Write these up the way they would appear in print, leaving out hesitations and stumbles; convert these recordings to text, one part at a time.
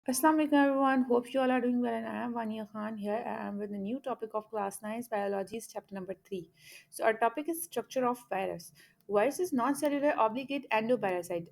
Assalamu alaikum everyone. Hope you all are doing well and I am Vania Khan. Here I am with a new topic of class 9's biology's chapter number 3. So our topic is structure of virus. Virus is non-cellular obligate endoparasite.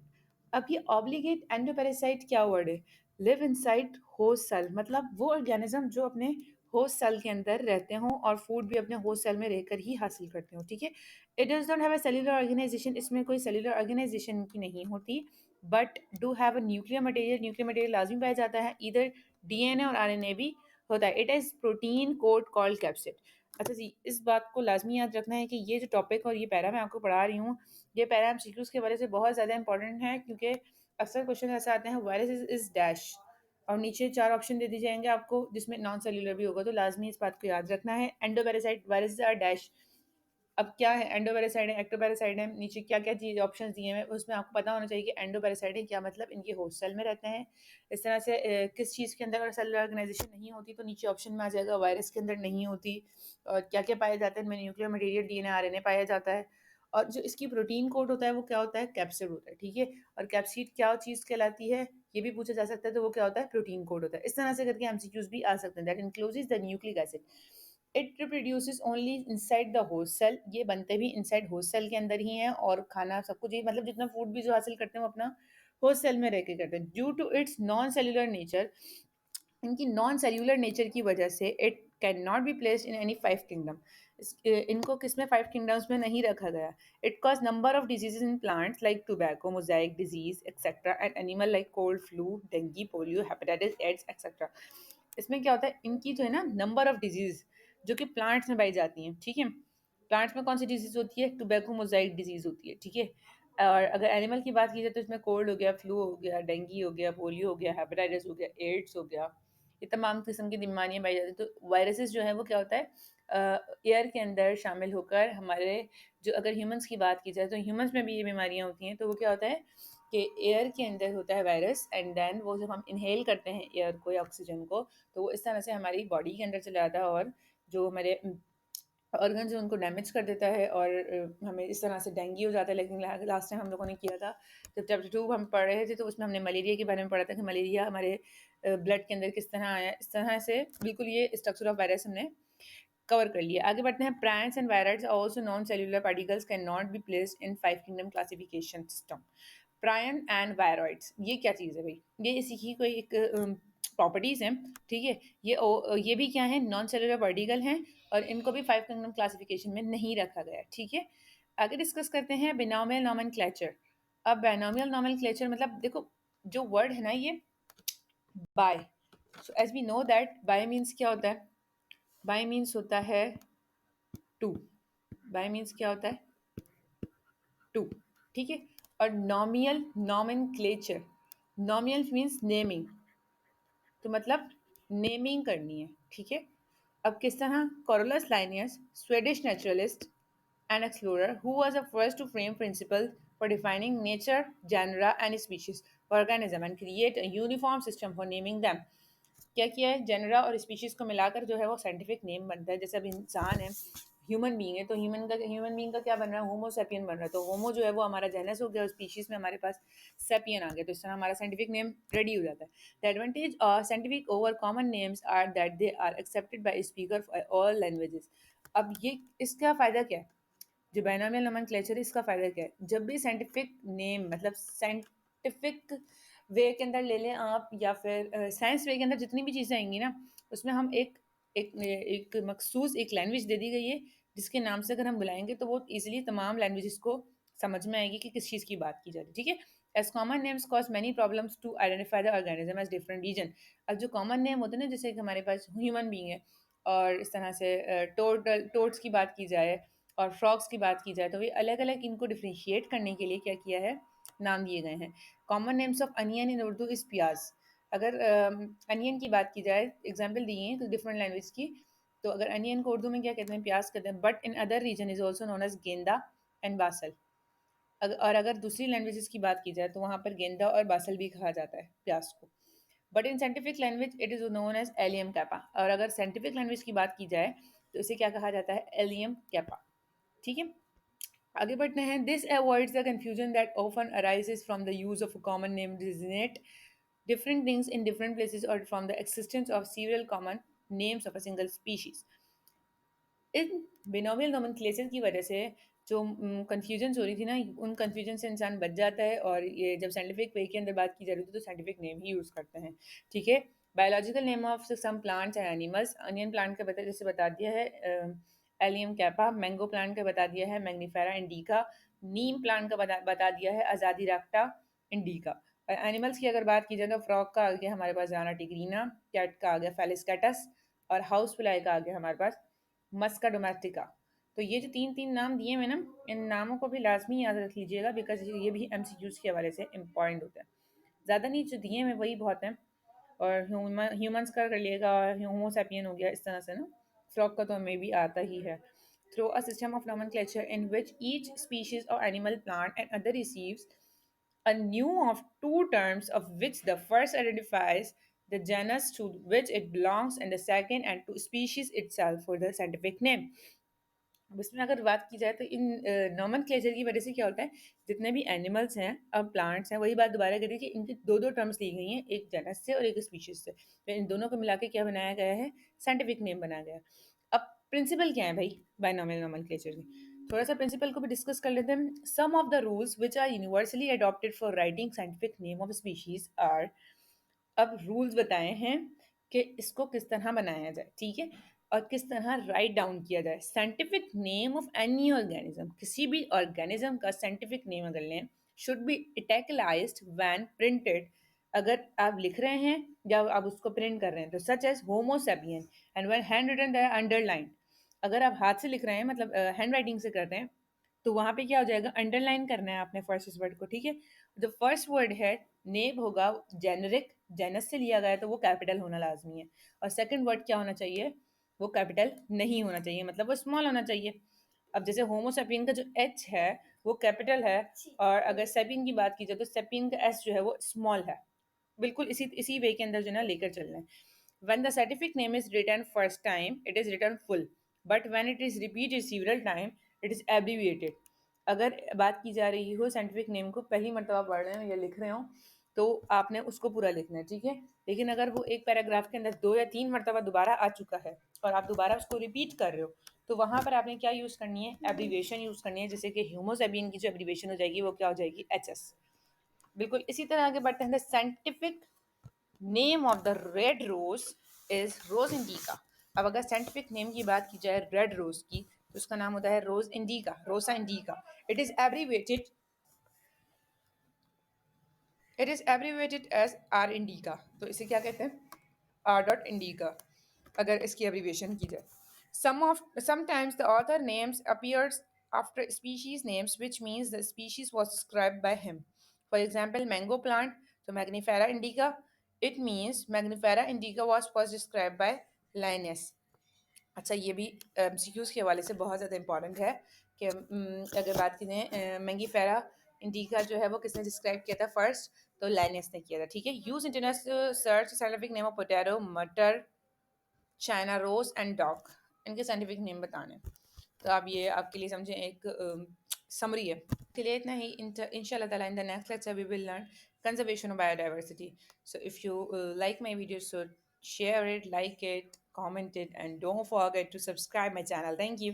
अब ये obligate endoparasite क्या word है? Live inside host cell मतलब वो organism जो अपने host cell के अंदर रहते हों और फूड भी अपने होस्ट सेल में रहकर ही हासिल करते हो, ठीक है। It does not have a cellular organisation, इसमें कोई सेल्यूलर ऑर्गेनाइजेशन की नहीं होती, but do have a nuclear material लाजमी पाया जाता है, इधर डीएनए और आरएनए भी होता है। It is protein code called capsid. अच्छा जी, इस बात को लाजमी याद रखना है कि ये जो टॉपिक और ये पैरा मैं आपको पढ़ा रही हूँ, ये पैरा एमसीक्यूज के वजह से बहुत ज़्यादा इंपॉर्टेंट है, क्योंकि अक्सर क्वेश्चन ऐसे आते हैं वायरस इज डैश और नीचे 4 ऑप्शन दे दिए जाएंगे आपको जिसमें नॉन सेल्यूलर भी होगा, तो लाजमी इस बात को याद रखना है। Endoparasite virus are dash. अब क्या है, एंडोपैरासाइट है, एक्टोपैरासाइट है, नीचे क्या क्या चीज ऑप्शन दिए हैं उसमें आपको पता होना चाहिए कि एंडोपैरासाइट है क्या मतलब, इनके होस्ट सेल में रहते हैं। इस तरह से किस चीज़ के अंदर अगर सेलुलर ऑर्गेनाइजेशन नहीं होती तो नीचे ऑप्शन में आ जाएगा वायरस के अंदर नहीं होती। और क्या क्या पाया जाता है इनमें, न्यूक्लियर मटेरियल डीएनए आरएनए पाया जाता है। और जो इसकी प्रोटीन कोड होता है वो क्या होता है, कैप्सिड होता है, ठीक है। और कैप्सिड क्या चीज़ कहलाती है ये भी पूछा जा सकता है, तो वो क्या होता है, प्रोटीन कोड होता है। इस तरह से करके एमसीक्यूज भी आ सकते हैं। That includes the nucleic acid. It reproduces only inside the host cell, ये बनते भी इनसाइड होस्ट सेल के अंदर ही हैं और खाना सब कुछ ही मतलब जितना फूड भी जो हासिल करते हैं वो अपना होस्ट सेल में रह के करते हैं। Due to its non cellular nature, इनकी नॉन सेल्यूलर नेचर की वजह से it can not be placed in any 5 kingdom. इनको किसमें 5 किंगडम्स में नहीं रखा गया। It cause number of diseases in plants like tobacco, mosaic disease etcetera, and animal like cold flu, dengue, polio, hepatitis AIDS etcetera. इसमें क्या होता है, इनकी जो है ना नंबर ऑफ डिजीज जो कि प्लांट्स में पाई जाती हैं, ठीक है। प्लांट्स में कौन सी डिजीज होती है, टोबैको मोजाइक डिजीज होती है, ठीक है। और अगर एनिमल की बात की जाए तो इसमें कोल्ड हो गया, फ्लू हो गया, डेंगी हो गया, पोलियो हो गया, हेपेटाइटिस हो गया, एड्स हो गया, ये तमाम किस्म की बीमारियां पाई जाती हैं। तो वायरसेस जो है वो क्या होता है, एयर के अंदर शामिल होकर हमारे जो, अगर ह्यूमंस की बात की जाए तो ह्यूमंस में भी ये बीमारियां होती हैं। तो वो क्या होता है कि एयर के अंदर होता है वायरस, एंड देन वो जब हम इनहेल करते हैं एयर को या ऑक्सीजन को, तो वो इस तरह से हमारी बॉडी के अंदर चला जाता है और जो हमारे ऑर्गन जो उनको डैमेज कर देता है और हमें इस तरह से डेंगू हो जाता है। लेकिन लास्ट टाइम हम लोगों ने किया था जब चैप्टर 2 हम पढ़ रहे थे, तो उसमें हमने मलेरिया के बारे में पढ़ा था कि मलेरिया हमारे ब्लड के अंदर किस तरह आया। इस तरह से बिल्कुल ये स्ट्रक्चर ऑफ वायरस हमने कवर कर लिया। आगे बढ़ते हैं। Prions and viroids also known cellular particles can not be placed in 5 kingdom classification system. प्रायन and viroids ये क्या चीज़ है भाई, ये इसी की कोई एक प्रॉपर्टीज़ हैं, ठीक है। ये भी क्या है, नॉन सेलुलर पार्टिकल हैं और इनको भी 5 किंगडम क्लासिफिकेशन में नहीं रखा गया, ठीक है। आगे डिस्कस करते हैं बिनोमियल नोमेनक्लेचर। अब बायनोमियल नोमेनक्लेचर मतलब देखो, जो वर्ड है ना ये bi, so as we know that bi means क्या होता है, बाय मीन्स होता है टू। बाय मीन्स क्या होता है, टू, ठीक है। और नॉमियल नोमेनक्लेचर, नॉमियल मीन्स नेमिंग, तो मतलब नेमिंग करनी है, ठीक है। अब किस तरह, Carolus Linnaeus Swedish naturalist and explorer who was the first to frame principle for defining nature, genera and species organism and create a uniform system for naming them. क्या किया है, जेनरा और स्पीशीज को मिलाकर जो है वो साइंटिफिक नेम बनता है। जैसे अब इंसान है, ह्यूमन बीइंग है, तो ह्यूमन बीइंग का क्या बन रहा है, होमो सेपियन बन रहा है। तो होमो जो है वो हमारा जेनस हो गया और स्पीशीज में हमारे पास सेपियन आ गया, तो इस तरह हमारा साइंटिफिक नेम रेडी हो जाता है। The advantage of scientific over common names are that they are accepted by speaker all languages. अब ये इसका फ़ायदा क्या है, जो बायनोमियल नोमेनक्लेचर है इसका फ़ायदा क्या है, जब भी साइंटिफिक नेम मतलब साइंटिफिक वे के अंदर ले लें आप या फिर साइंस वे के अंदर जितनी भी चीज़ें आएंगी ना, उसमें हम एक मखसूस एक लैंग्वेज दे दी गई है जिसके नाम से अगर हम बुलाएंगे तो वो ईजिली तमाम लैंग्वेजेस को समझ में आएगी कि किस चीज़ की बात की जा रही है, ठीक है। As common names cause many problems to identify the organism as different region. अब जो कॉमन नेम होते हैं ना, जैसे कि हमारे पास ह्यूमन बींग है और इस तरह से टोड्स की बात की जाए और फ्रॉग्स की बात की जाए, तो ये अलग अलग इनको डिफ्रेंशिएट करने के लिए क्या किया है, नाम दिए गए हैं। Common names of onion in Urdu is प्याज। अगर अनियन की बात की जाए, एग्जाम्पल दिए हैं तो डिफरेंट लैंग्वेज की, तो अगर अनियन को उर्दू में क्या कहते हैं, प्याज कहते हैं, but in other region is also known as genda and basal. और अगर दूसरी लैंग्वेजेस की बात की जाए तो वहाँ पर गेंदा और बासल भी कहा जाता है प्याज को। But in scientific language it is known as allium cepa. और अगर साइंटिफिक लैंग्वेज की बात की जाए तो इसे क्या कहा जाता है, एलियम कैपा, ठीक है। आगे बढ़ते हैं। This avoids the confusion that often arises from the use of a common name designate different things in different places or from the existence of several common names of a single species. इन binomial nomenclature की वजह से जो confusion हो रही थी ना, उन कन्फ्यूजन से इंसान बच जाता है, और ये जब साइंटिफिक वे के अंदर बात की जा रही थी तो साइंटिफिक नेम ही यूज़ करते हैं। ठीक है। Biological name of some plants and animals, onion plant का जैसे बता दिया है एलियम कैपा, मैंगो प्लांट का बता दिया है मैग्नीफेरा इंडिका, नीम प्लांट का बता दिया है आज़ादी राक्टा इंडिका। एनिमल्स की अगर बात की जाए तो फ्रॉग का आ गया हमारे पास राना टिग्रीना, कैट का आ गया फेलिस कैटस, और हाउस फ्लाई का आ गया हमारे पास मस्का डोमेस्टिका। तो ये जो तीन तीन नाम दिए हुए ना, इन नामों को भी लाजमी याद रख लीजिएगा, बिकॉज ये भी एमसीक्यूज के हवाले से इम्पॉर्टेंट होता है। ज़्यादा नहीं, जो दिए हुए वही बहुत हैं। और ह्यूमंस का कर लिएगा, होमोसैपियन हो गया इस तरह से ना। फ्रॉग का तो हमें भी आता ही है। Through a system of nomenclature in which each species or animal, plant, and other receives a new of two terms, of which the first identifies the genus to which it belongs and the second and to species itself for the scientific name. अब इसमें अगर बात की जाए तो इन nomenclature की वजह से क्या होता है, जितने भी एनिमल्स हैं अब प्लांट्स हैं, वही बात दोबारा करिए कि इनकी दो दो टर्म्स ली गई हैं, एक जेनस से और एक स्पीशीज से, तो इन दोनों को मिला के क्या बनाया गया है, साइंटिफिक नेम बनाया गया है। अब प्रिंसिपल क्या है भाई बायनॉमियल नॉमनक्लेचर की, थोड़ा सा प्रिंसिपल को भी डिस्कस कर लेते हैं। Some of the rules which are universally adopted for writing scientific name of species are, अब रूल्स बताए हैं कि इसको किस तरह बनाया जाए, ठीक है, और किस तरह राइट डाउन किया जाए। Scientific name of any organism, किसी भी ऑर्गेनिज्म का साइंटिफिक नेम अगर लें, शुड बी इटैलिकाइज्ड व्हेन प्रिंटेड, अगर आप लिख रहे हैं या आप उसको प्रिंट कर रहे हैं तो such as homo sapien, and when hand written they underline, अगर आप हाथ से लिख रहे हैं मतलब हैंड राइटिंग से करते हैं तो वहां पे क्या हो जाएगा, अंडरलाइन करना है आपने फर्स्ट वर्ड को, ठीक है। जो फर्स्ट वर्ड है नेम होगा जेनरिक, जेनस से लिया गया तो वो कैपिटल होना लाजमी है, और सेकंड वर्ड क्या होना चाहिए, वो कैपिटल नहीं होना चाहिए, मतलब वो स्मॉल होना चाहिए। अब जैसे होमोसेपियन का जो एच है वो कैपिटल है, और अगर सेपियन की बात की जाए तो सेपियन का एस जो है वो स्मॉल है। बिल्कुल इसी इसी वे के अंदर जो है ना लेकर चलना है। When the scientific name is written first time, it is written full. But when it is repeated several times, it is abbreviated. अगर बात की जा रही हो साइंटिफिक नेम को पहली मरतबा पढ़ रहे हो या लिख रहे हो तो आपने उसको पूरा लिखना है, ठीक है। लेकिन अगर वो एक पैराग्राफ के अंदर दो या तीन मरतबा दोबारा आ चुका है और आप दोबारा उसको रिपीट कर रहे हो, तो वहां पर आपने क्या यूज़ करनी है, एब्रीवेशन यूज़ करनी है, जैसे कि ह्यूमोसेबियन की जो एब्रीवेशन हो जाएगी वो क्या हो जाएगी, एच एस। बिल्कुल इसी तरह आगे बढ़ते हैं। Scientific name of the red rose is rose indica. अब अगर साइंटिफिक नेम की बात की जाए रेड रोज की तो उसका नाम होता है rose indica, rosa indica. It is abbreviated, it is abbreviated as R indica, तो इसे क्या कहते हैं, आर डॉट इंडिका, अगर इसकी एब्रीवेशन की जाए। Sometimes the author names appears after species names, which means the species was described by him. For example, mango plant, so Magnifera indica, it means Magnifera indica was first described by Linnaeus. अच्छा, ये भी MCQs के हवाले से बहुत ज़्यादा important है कि अगर बात करें मैंगीफेरा इंडिका जो है वो किसने डिस्क्राइब किया था फर्स्ट, तो लाइनेस ने किया था, ठीक है। Use internet search scientific name of potato, मटर, चाइना रोज एंड डॉग, इनके साइंटिफिक नेम बताने। तो आप ये आपके लिए समझें एक समरी है। के लिए इतना ही। इंशाल्लाह ताला in the next lecture we will learn conservation of biodiversity. So if you like my video, so share it, like it, comment it, and don't forget to subscribe my channel. Thank you.